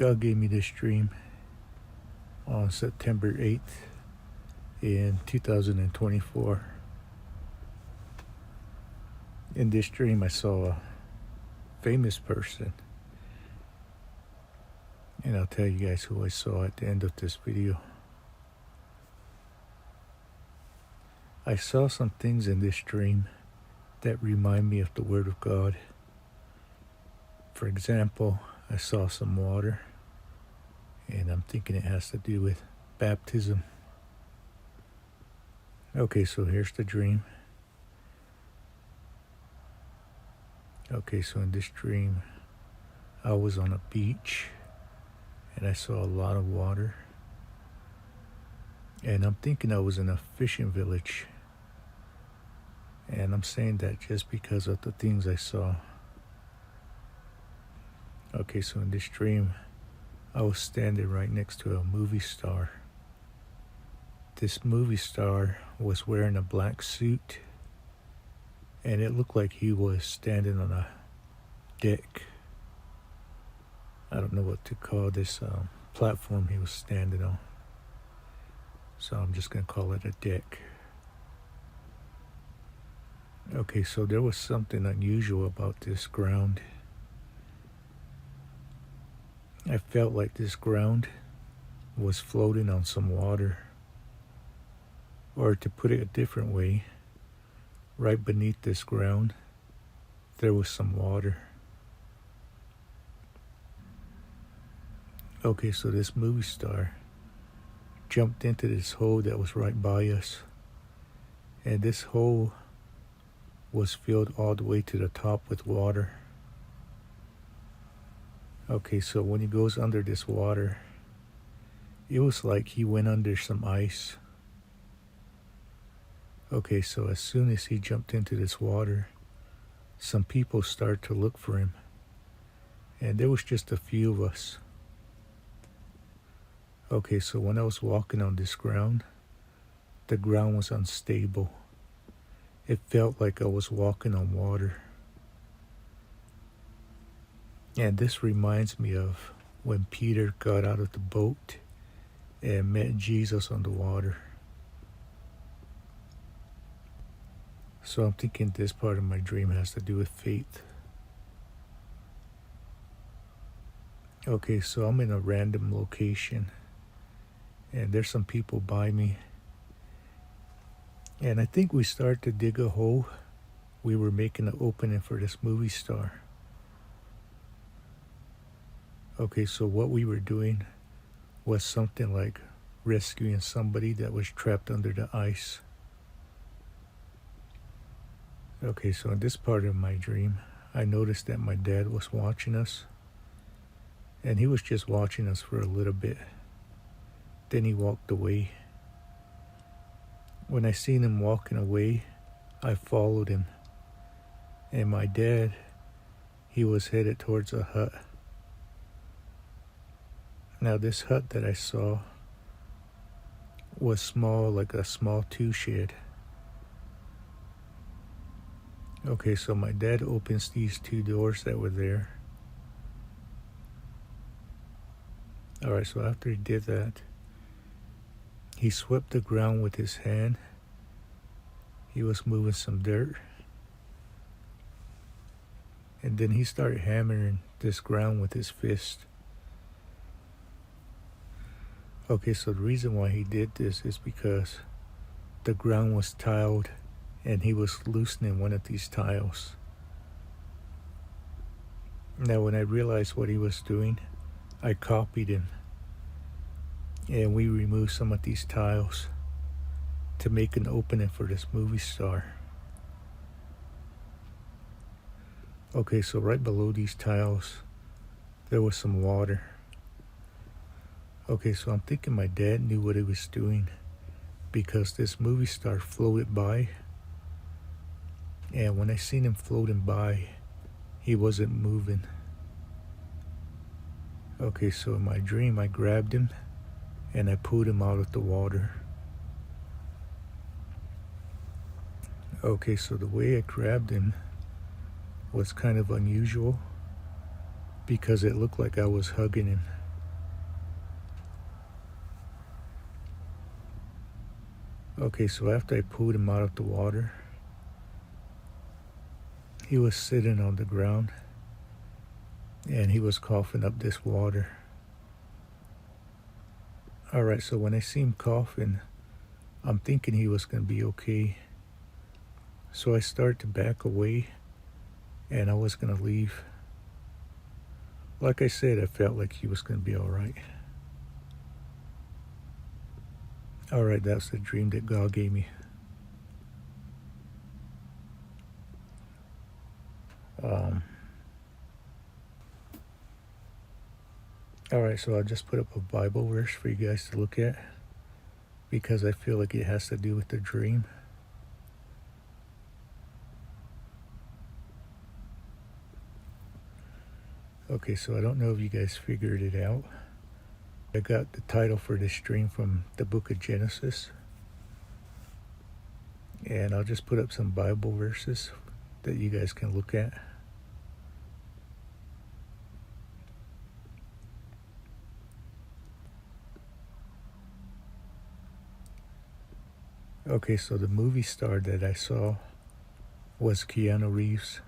God gave me this dream on September 8th in 2024. In this dream, I saw a famous person, and I'll tell you guys who I saw at the end of this video. I saw some things in this dream that remind me of the Word of God. For example, I saw some water, and I'm thinking it has to do with baptism. Okay, so here's the dream. Okay, so in this dream, I was on a beach, and I saw a lot of water. And I'm thinking I was in a fishing village. And I'm saying that just because of the things I saw. Okay, so in this dream, I was standing right next to a movie star. This movie star was wearing a black suit, and it looked like he was standing on a deck. I don't know what to call this platform he was standing on, so I'm just going to call it a deck. Okay, so there was something unusual about this ground. I felt like this ground was floating on some water. Or to put it a different way, right beneath this ground, there was some water. Okay, so this movie star jumped into this hole that was right by us. And this hole was filled all the way to the top with water. Okay, so when he goes under this water, it was like he went under some ice. Okay, so as soon as he jumped into this water, some people started to look for him. And there was just a few of us. Okay, so when I was walking on this ground, the ground was unstable. It felt like I was walking on water. And this reminds me of when Peter got out of the boat and met Jesus on the water. So I'm thinking this part of my dream has to do with faith. Okay, so I'm in a random location, and there's some people by me. And I think we started to dig a hole. We were making an opening for this movie star. Okay, so what we were doing was something like rescuing somebody that was trapped under the ice. Okay, so in this part of my dream, I noticed that my dad was watching us. And he was just watching us for a little bit. Then he walked away. When I seen him walking away, I followed him. And my dad, he was headed towards a hut. Now this hut that I saw was small, like a small 2-shed. Okay, so my dad opens these 2 doors that were there. Alright, so after he did that, he swept the ground with his hand. He was moving some dirt. And then he started hammering this ground with his fist. Okay, so the reason why he did this is because the ground was tiled and he was loosening one of these tiles. Now when I realized what he was doing, I copied him. And we removed some of these tiles to make an opening for this movie star. Okay, so right below these tiles, there was some water. Okay, so I'm thinking my dad knew what he was doing because this movie star floated by. And when I seen him floating by, he wasn't moving. Okay, so in my dream, I grabbed him and I pulled him out of the water. Okay, so the way I grabbed him was kind of unusual because it looked like I was hugging him. Okay, so after I pulled him out of the water, he was sitting on the ground and he was coughing up this water. Alright, so when I see him coughing, I'm thinking he was going to be okay. So I started to back away and I was going to leave. Like I said, I felt like he was going to be alright. Alright, that's the dream that God gave me. Alright, so I'll just put up a Bible verse for you guys to look at because I feel like it has to do with the dream. Okay, so I don't know if you guys figured it out. I got the title for this dream from the book of Genesis. And I'll just put up some Bible verses that you guys can look at. Okay, so the movie star that I saw was Keanu Reeves.